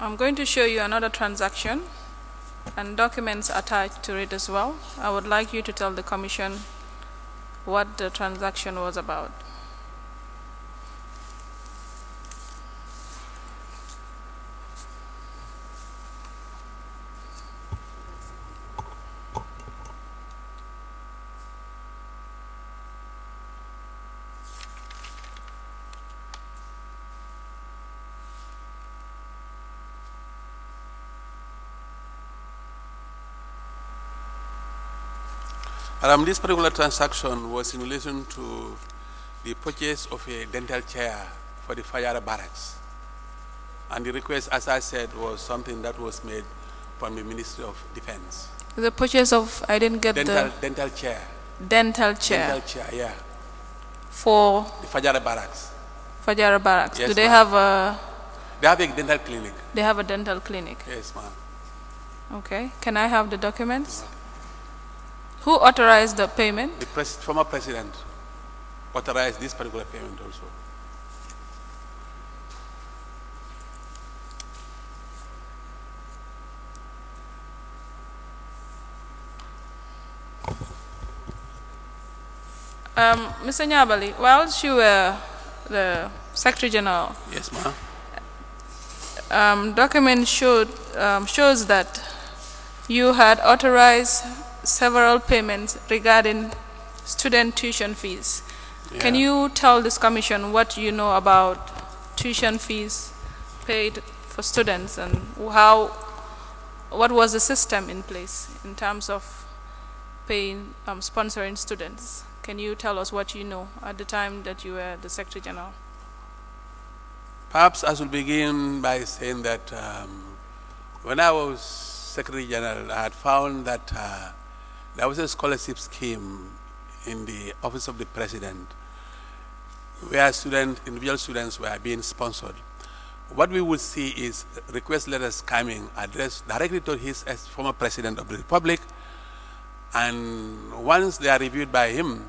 I'm going to show you another transaction and documents attached to it as well. I would like you to tell the Commission what the transaction was about. This particular transaction was in relation to the purchase of a dental chair for the fire barracks. And the request, as I said, was something that was made from the Ministry of Defense. The purchase of, I didn't get dental chair. Dental chair? Dental chair, yeah. For? The Fajara barracks. Fajara barracks. Yes, do they have a? They have a dental clinic. They have a dental clinic? Yes, ma'am. Okay. Can I have the documents? Okay. Who authorized the payment? The former president authorized this particular payment also. Mr. Nyabali, whilst you were the Secretary General, yes, ma'am. Document shows that you had authorized several payments regarding student tuition fees. Yeah. Can you tell this Commission what you know about tuition fees paid for students and what was the system in place in terms of paying, sponsoring students? Can you tell us what you know at the time that you were the Secretary General? Perhaps I should begin by saying that when I was Secretary General, I had found that there was a scholarship scheme in the Office of the President where individual students were being sponsored. What we would see is request letters coming addressed directly to his former President of the Republic, and once they are reviewed by him,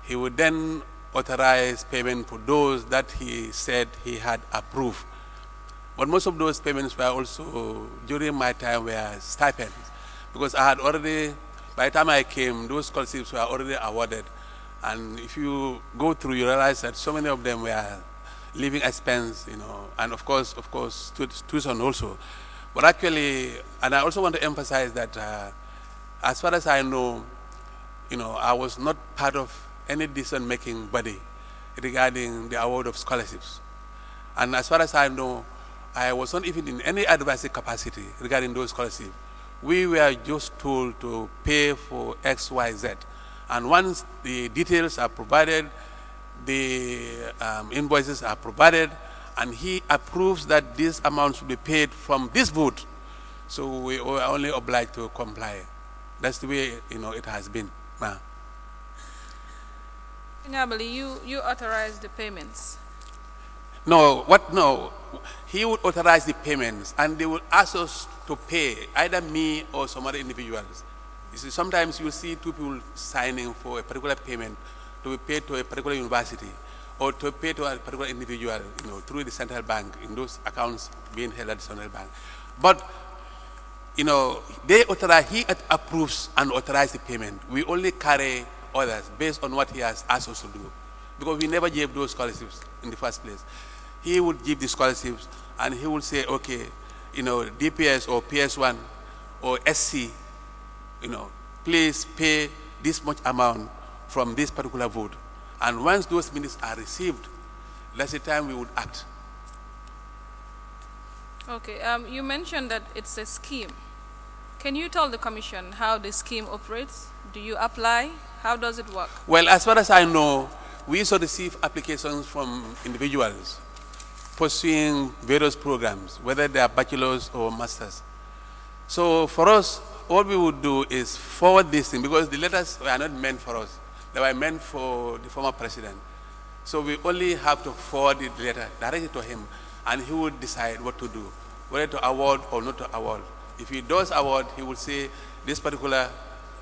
he would then authorize payment for those that he said he had approved. But most of those payments were also, during my time, were stipends, because I had already, by the time I came, those scholarships were already awarded. And if you go through, you realize that so many of them were living expense, and of course, tuition also. But actually, and I also want to emphasize that as far as I know, I was not part of any decision-making body regarding the award of scholarships. And as far as I know, I was not even in any advisory capacity regarding those scholarships. We were just told to pay for X, Y, Z. And once the details are provided, the invoices are provided, and he approves that this amount should be paid from this vote, so we were only obliged to comply. That's the way it has been. Nyabali, you authorized the payments. No, he would authorize the payments, and they would ask us to pay, either me or some other individuals. You see, sometimes you see two people signing for a particular payment to be paid to a particular university, or to pay to a particular individual, through the central bank, in those accounts being held at the central bank. But, they authorize, he approves and authorizes the payment. We only carry others based on what he has asked us to do, because we never gave those scholarships in the first place. He would give the scholarships, and he would say, okay, DPS or PS1 or SC, please pay this much amount from this particular vote. And once those minutes are received, that's the time we would act. Okay, you mentioned that it's a scheme. Can you tell the Commission how the scheme operates? Do you apply? How does it work? Well, as far as I know, we also receive applications from individuals pursuing various programs, whether they are bachelors or masters. So for us, all we would do is forward this thing, because the letters were not meant for us. They were meant for the former president. So we only have to forward the letter directly to him, and he would decide what to do, whether to award or not to award. If he does award, he will say this particular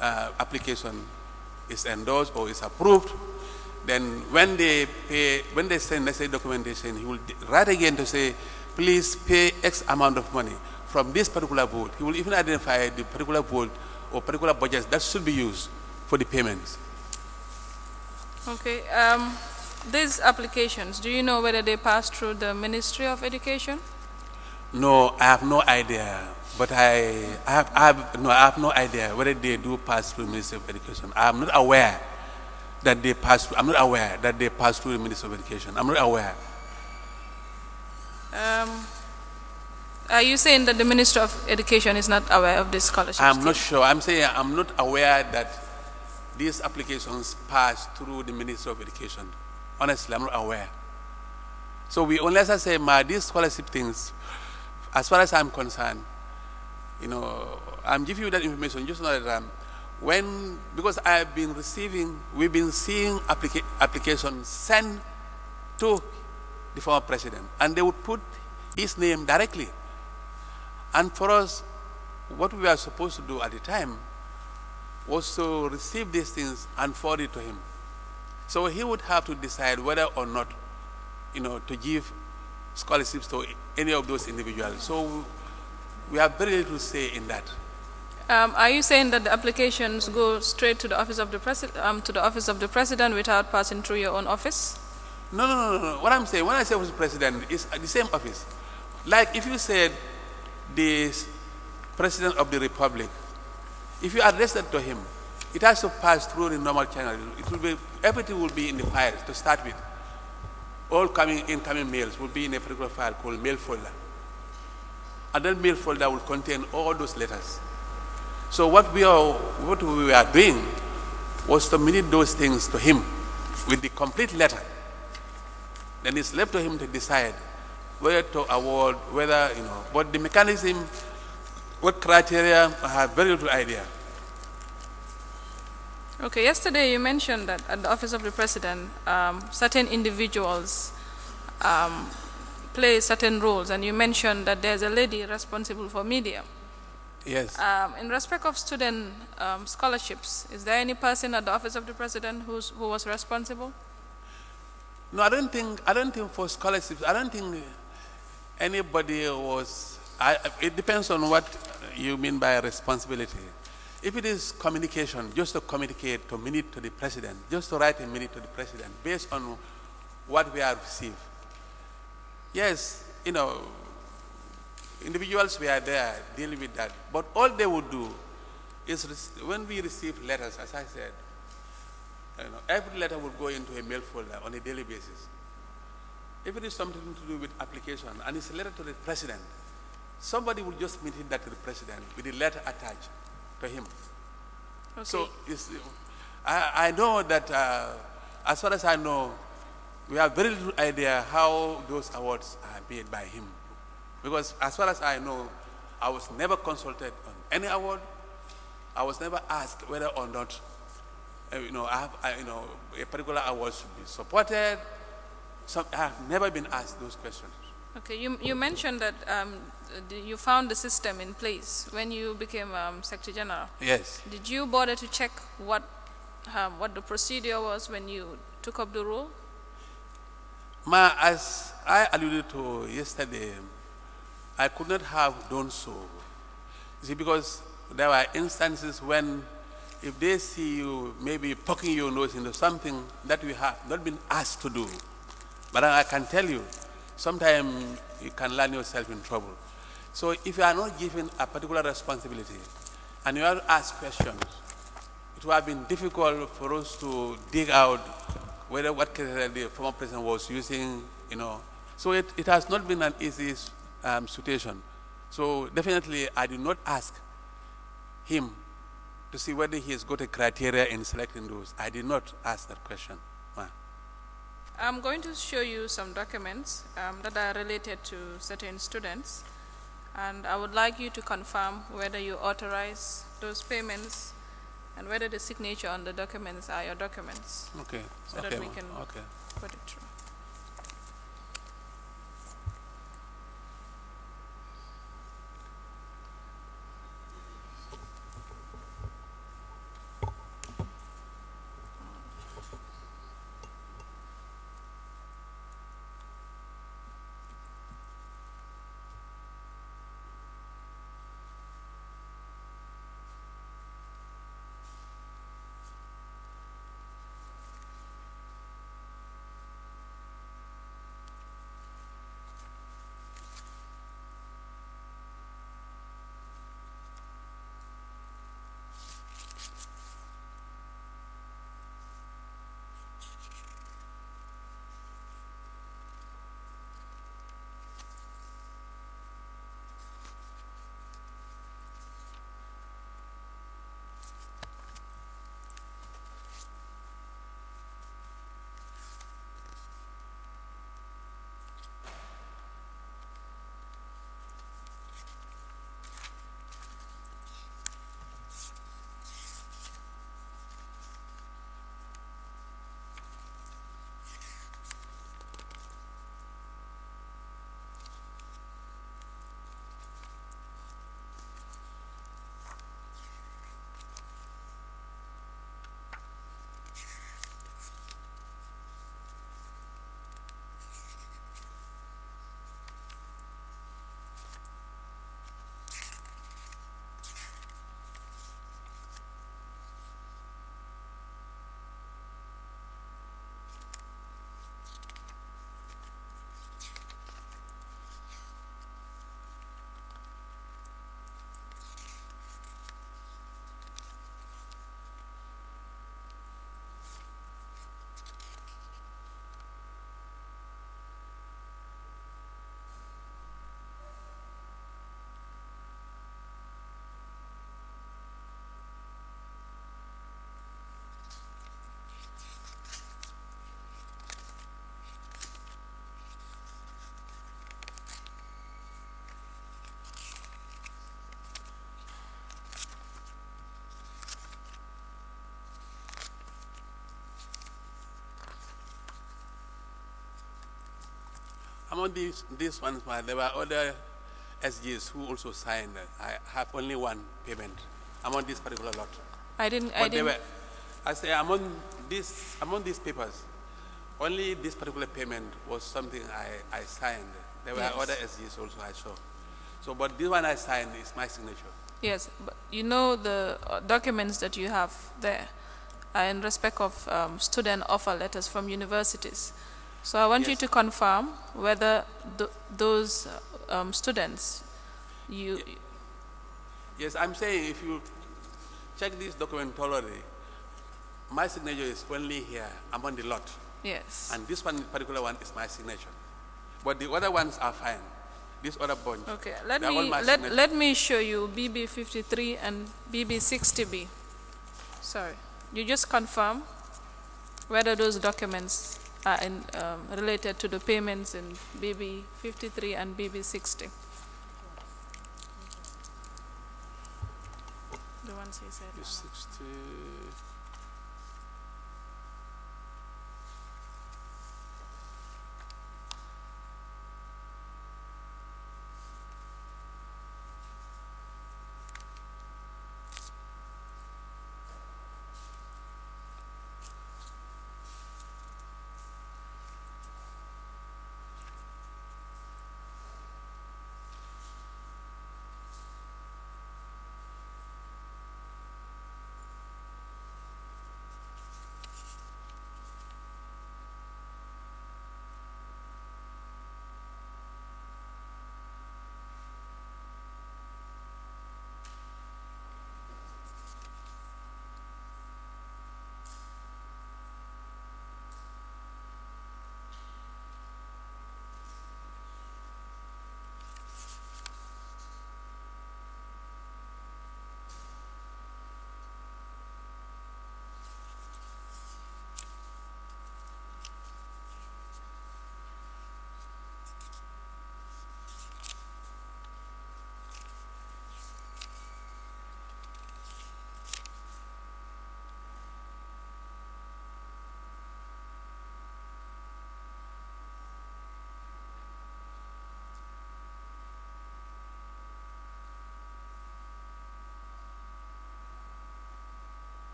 application is endorsed or is approved. Then when they send necessary documentation, he will write again to say, please pay X amount of money from this particular vote. He will even identify the particular vote or particular budgets that should be used for the payments. Okay. These applications, do you know whether they pass through the Ministry of Education? No, I have no idea. But I have no idea whether they do pass through the Ministry of Education. I am not aware that they pass through. I'm not aware that they pass through the Ministry of Education. I'm not aware. Are you saying that the Minister of Education is not aware of this scholarship? I'm not sure. I'm saying I'm not aware that these applications pass through the Ministry of Education. Honestly, I'm not aware. So unless I say, these scholarship things, as far as I'm concerned, I'm giving you that information just know that because we've been seeing applications sent to the former president, and they would put his name directly. And for us, what we were supposed to do at the time was to receive these things and forward it to him. So he would have to decide whether or not, to give scholarships to any of those individuals. So we have very little to say in that. Are you saying that the applications go straight to the office of the president without passing through your own office? No. What I'm saying, when I say office of the president, it's the same office. Like if you said the president of the republic, if you address that to him, it has to pass through the normal channel. Everything will be in the files to start with. All incoming mails will be in a particular file called mail folder. And that mail folder will contain all those letters. So what we are doing was to minute those things to him with the complete letter. Then it's left to him to decide whether to award, but the mechanism, what criteria, I have very little idea. Okay, yesterday you mentioned that at the office of the president, certain individuals play certain roles, and you mentioned that there's a lady responsible for media. Yes. In respect of student scholarships, is there any person at the office of the president who was responsible? No, I don't think for scholarships, I don't think anybody was. It depends on what you mean by responsibility. If it is communication, just to communicate, to minute to the president, just to write a minute to the president, based on what we have received. Yes, individuals were there dealing with that. But all they would do is, when we receive letters, as I said, every letter would go into a mail folder on a daily basis. If it is something to do with application, and it's a letter to the president, somebody will just minute that to the president with the letter attached to him. Okay. So I know that, as far as I know, we have very little idea how those awards are made by him. Because as far as I know, I was never consulted on any award. I was never asked whether or not, a particular award should be supported. I have never been asked those questions. Okay, you mentioned that you found the system in place when you became Secretary General. Yes. Did you bother to check what the procedure was when you took up the role? As I alluded to yesterday, I could not have done so. You see, because there were instances when, if they see you maybe poking your nose into something that you have not been asked to do, but I can tell you, sometimes you can land yourself in trouble. So if you are not given a particular responsibility and you have to ask questions, it would have been difficult for us to dig out what criteria the former president was using, So it has not been an easy situation. So definitely I did not ask him to see whether he has got a criteria in selecting those. I did not ask that question. I'm going to show you some documents that are related to certain students, and I would like you to confirm whether you authorize those payments and whether the signature on the documents are your documents. Okay. So that we can put it through. among these ones, there were other SGs who also signed. I have only one payment among this particular lot. I didn't. I say among these papers, only this particular payment was something I signed. There were other SGs also I saw. So, but this one I signed is my signature. Yes, but you know the documents that you have there are in respect of student offer letters from universities. So I want you to confirm whether those students, Yes, I'm saying if you check this document thoroughly, my signature is only here among the lot. Yes. And this one particular one is my signature. But the other ones are fine. This other bunch. Okay, let me show you BB53 and BB60B. Sorry. You just confirm whether those documents are related to the payments in BB53 and BB60. The ones he said. 60.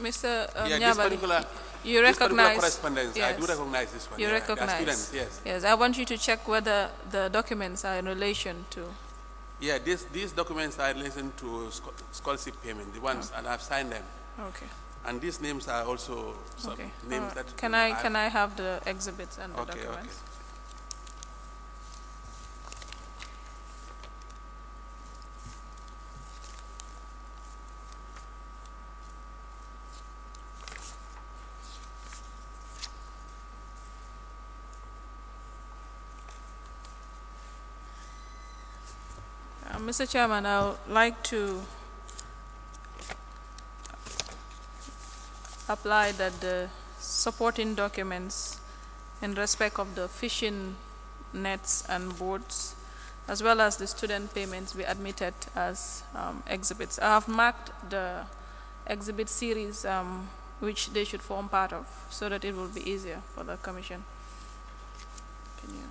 Mr. This particular, you recognize correspondence. Yes. I do recognize this one. You recognize. Students, yes. Yes, I want you to check whether the documents are in relation to. Yeah, these documents are in relation to scholarship payment, the ones, and I've signed them. Okay. And these names are also some names that. Can I have the exhibits and the documents? Okay. Mr. Chairman, I would like to apply that the supporting documents in respect of the fishing nets and boats, as well as the student payments, be admitted as exhibits. I have marked the exhibit series which they should form part of, so that it will be easier for the Commission. Can you?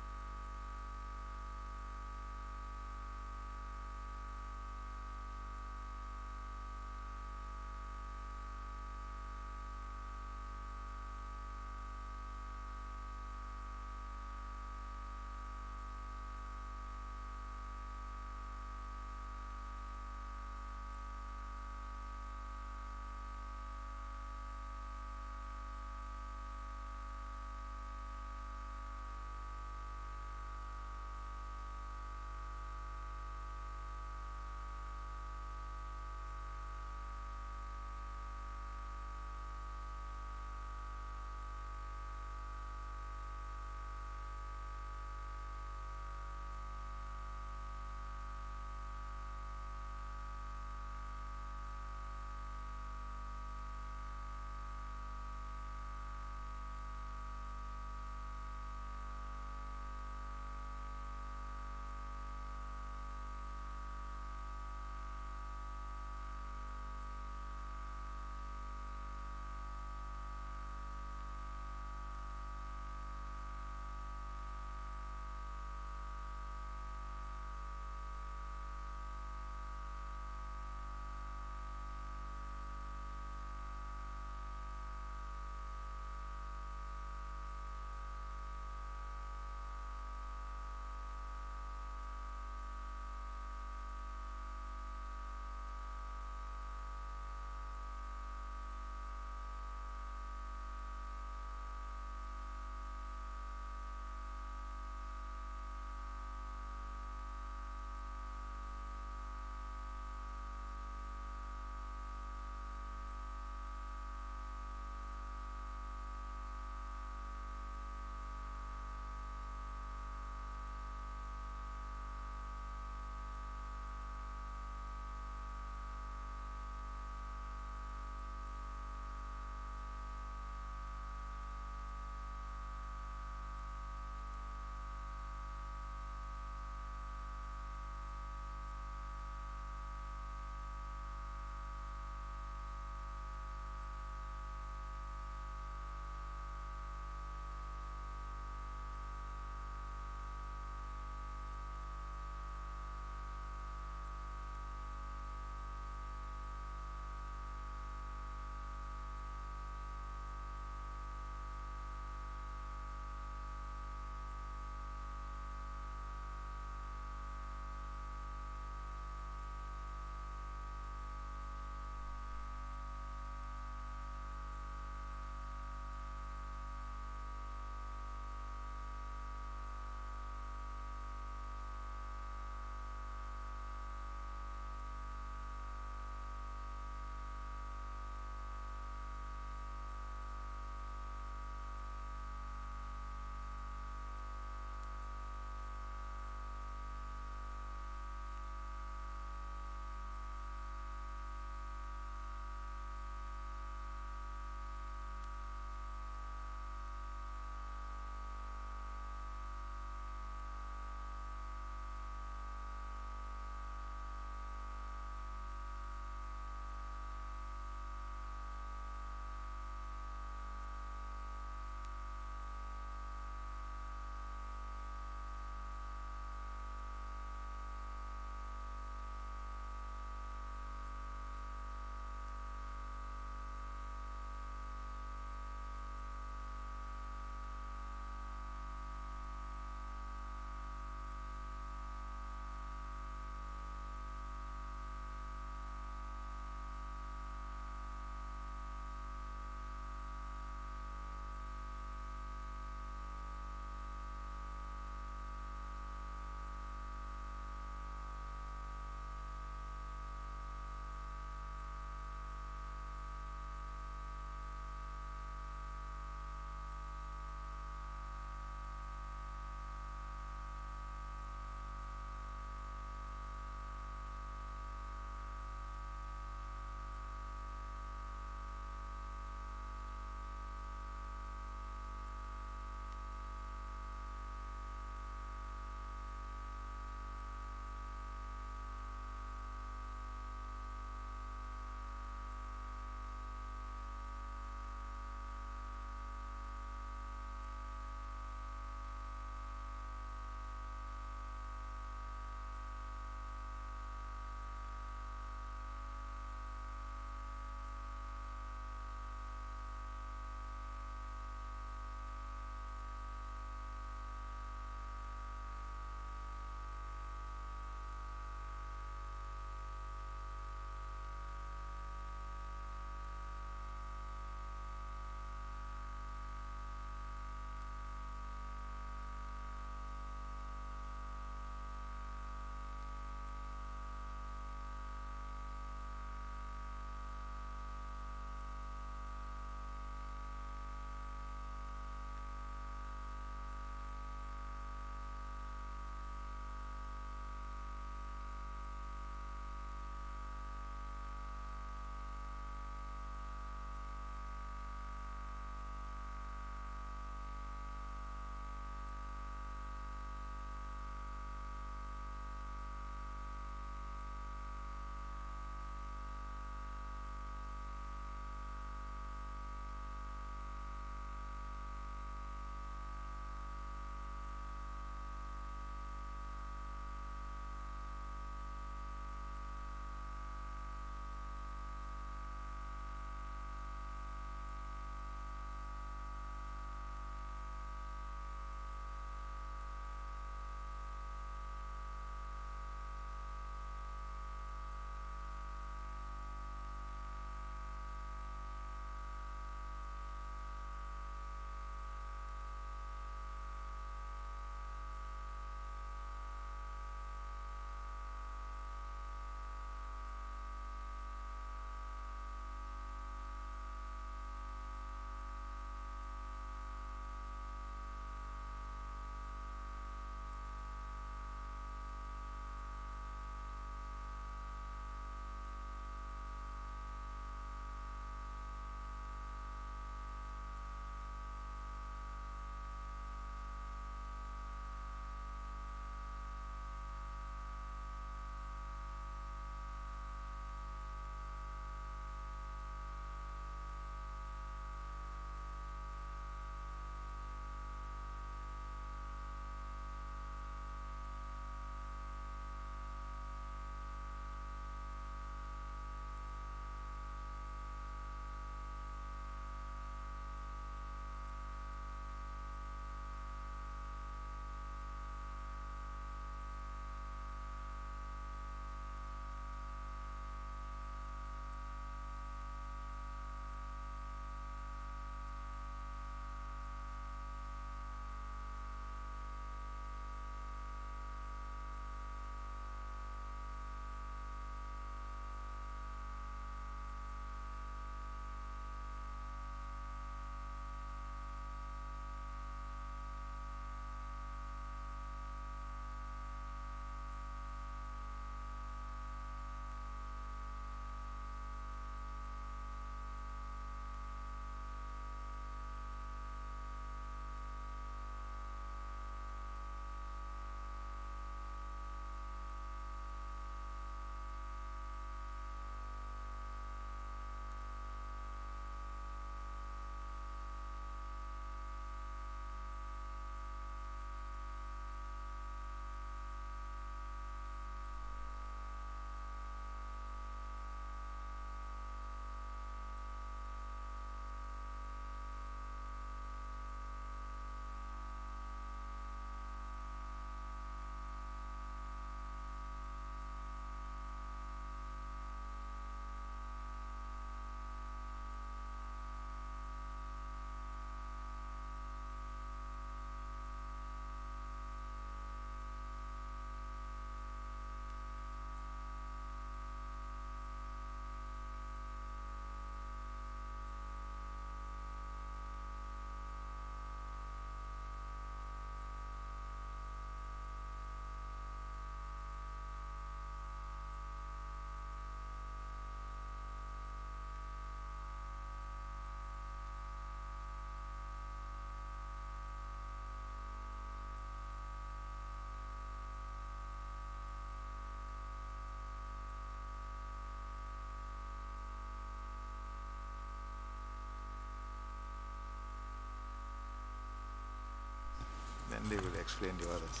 then they will explain the others.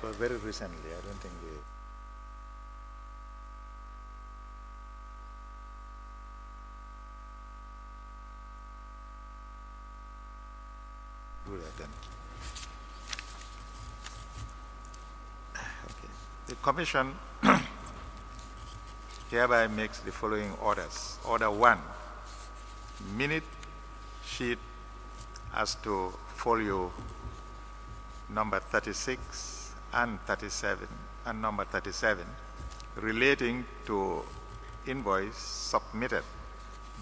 Because very recently, I don't think they do that then. Okay. The Commission hereby makes the following orders. Order 1, minute sheet as to folio number 36 and 37 and number 37 relating to invoice submitted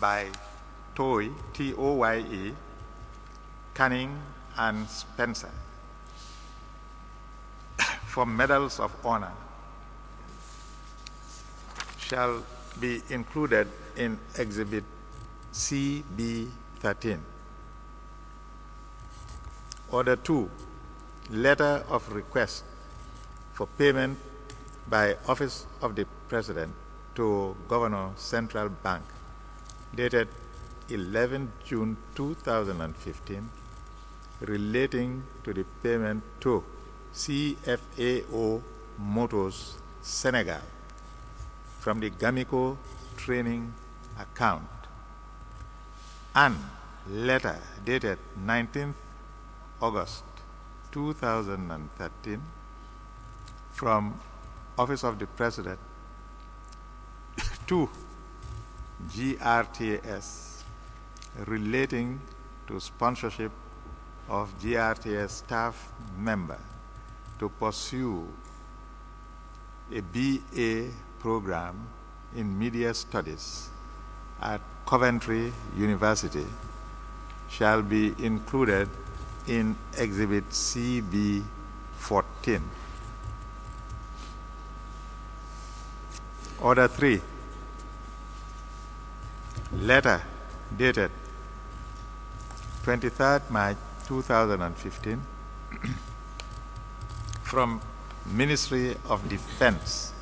by Toye, T-O-Y-E, Canning and Spencer for medals of honor shall be included in Exhibit CB13. Order 2, letter of request for payment by Office of the President to Governor Central Bank, dated 11 June 2015, relating to the payment to CFAO Motors Senegal from the Gamico training account, and letter dated 19th August 2013 from Office of the President to GRTS relating to sponsorship of GRTS staff member to pursue a BA program in media studies at Coventry University shall be included in Exhibit CB14. Order 3, letter dated 23rd March 2015 from Ministry of Defense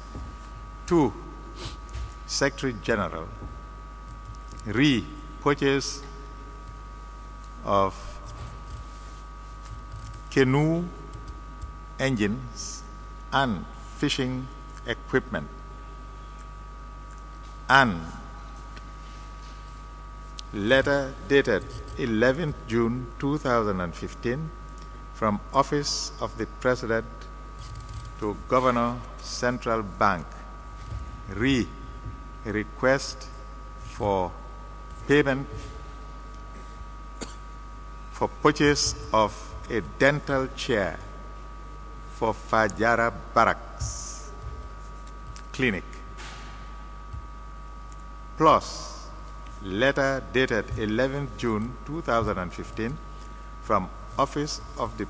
to Secretary General, re-purchase of canoe engines and fishing equipment, and letter dated 11th June 2015 from Office of the President to Governor Central Bank, request for payment for purchase of a dental chair for Fajara Barracks Clinic, plus letter dated 11th June 2015 from Office of the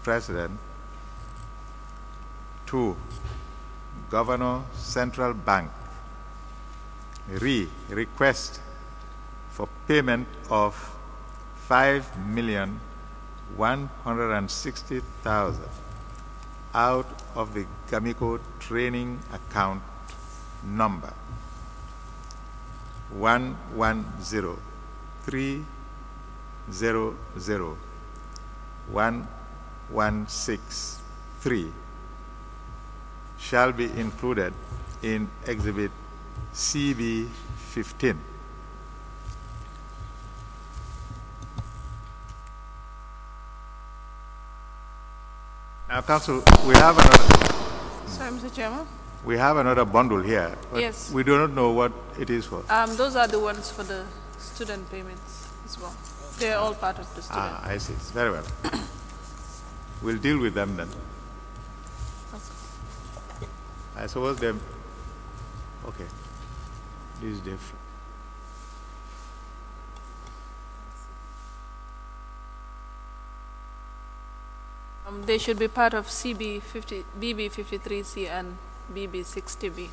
President to Governor Central Bank, request for payment of $5,160,000 out of the Gamico training account number 110,300,1163 shall be included in Exhibit CB15. Now, Council, we have another. Sorry, Mr. Chairman. We have another bundle here. But Yes. we do not know what it is for. Those are the ones for the student payments as well. They're all part of the student. I see. Very well. We'll deal with them then. I suppose them. Okay. This is different. They should be part of BB53C and BB60B.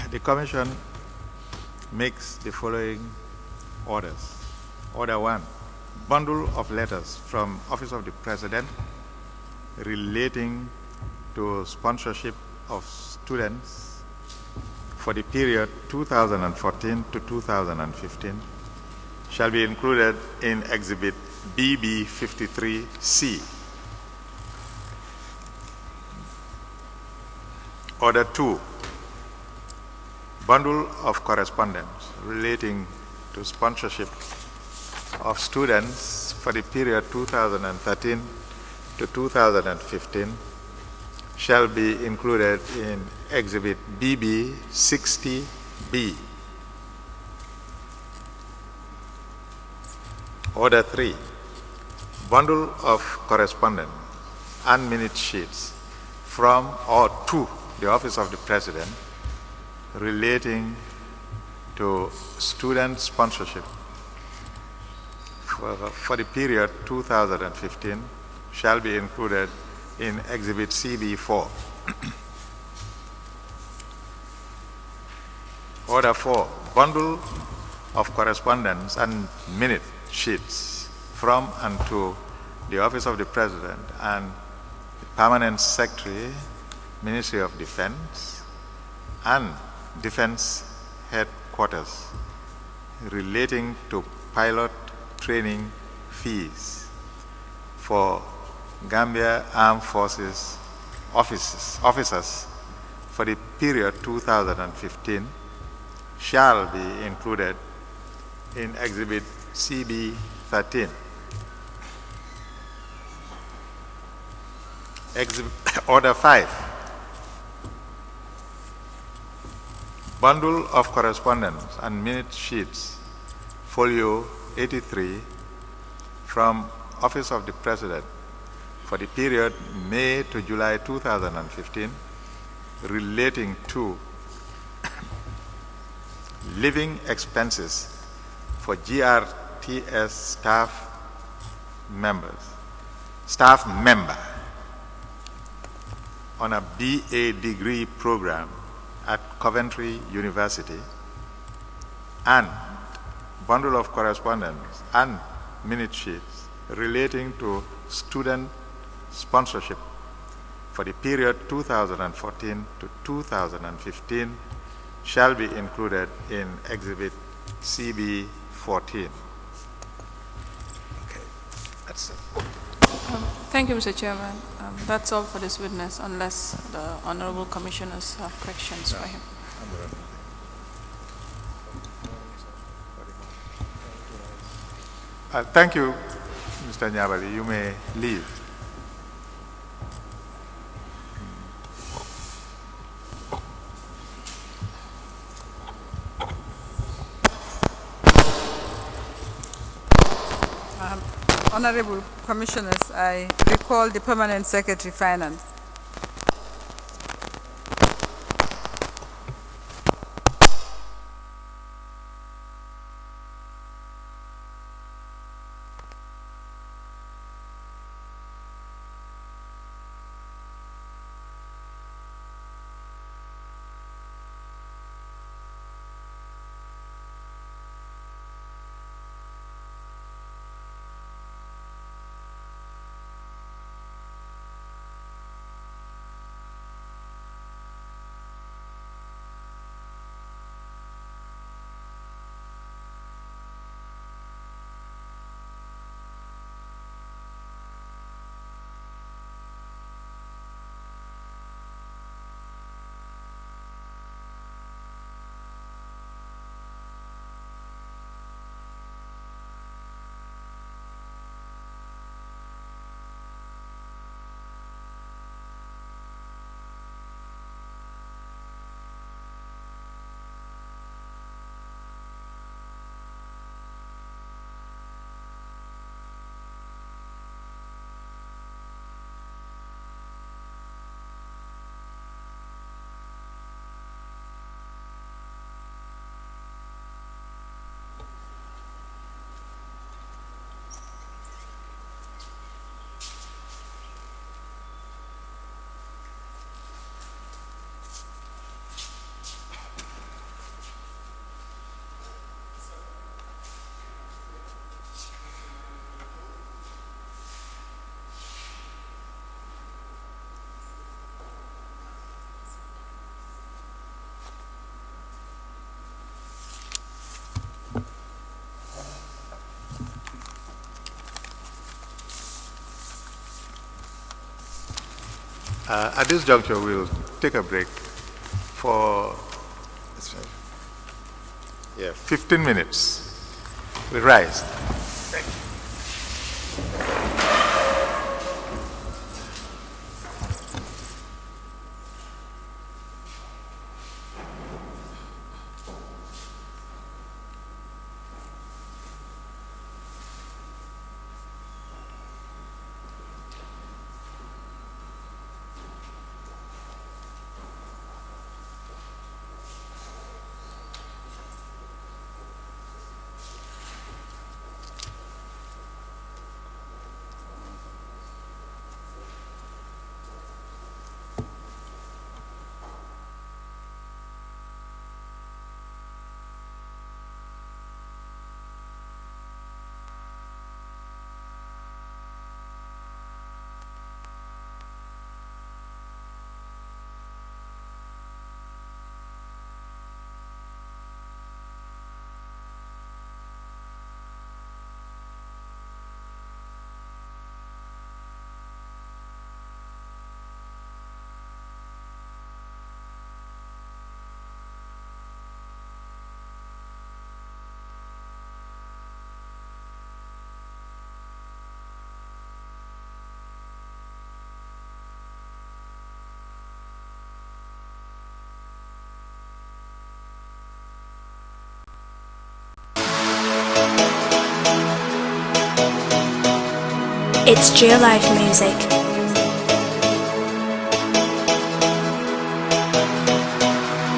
The Commission makes the following orders. Order 1, bundle of letters from Office of the President relating to sponsorship of students for the period 2014 to 2015 shall be included in Exhibit BB 53C. Order 2, bundle of correspondence relating to sponsorship of students for the period 2013 to 2015 shall be included in Exhibit BB 60B. Order 3, bundle of correspondence and minute sheets from or to the Office of the President relating to student sponsorship for the period 2015 shall be included in Exhibit CB4. Order 4, bundle of correspondence and minute sheets from and to the Office of the President and the Permanent Secretary, Ministry of Defense, and Defense Headquarters relating to pilot training fees for Gambia Armed Forces officers for the period 2015 shall be included in Exhibit CB 13. Order 5, bundle of correspondence and minute sheets, folio 83, from Office of the President for the period May to July 2015 relating to living expenses for GRTS staff member on a BA degree program at Coventry University, and bundle of correspondence and minute sheets relating to student sponsorship for the period 2014 to 2015 shall be included in Exhibit CB 14. Okay, that's it. Thank you, Mr. Chairman. That's all for this witness, unless the honorable commissioners have questions for him. Thank you, Mr. Nyabali. You may leave. Honorable Commissioners, I recall the Permanent Secretary Finance. At this juncture, we'll take a break for 15 minutes. We rise. It's Geo Life music.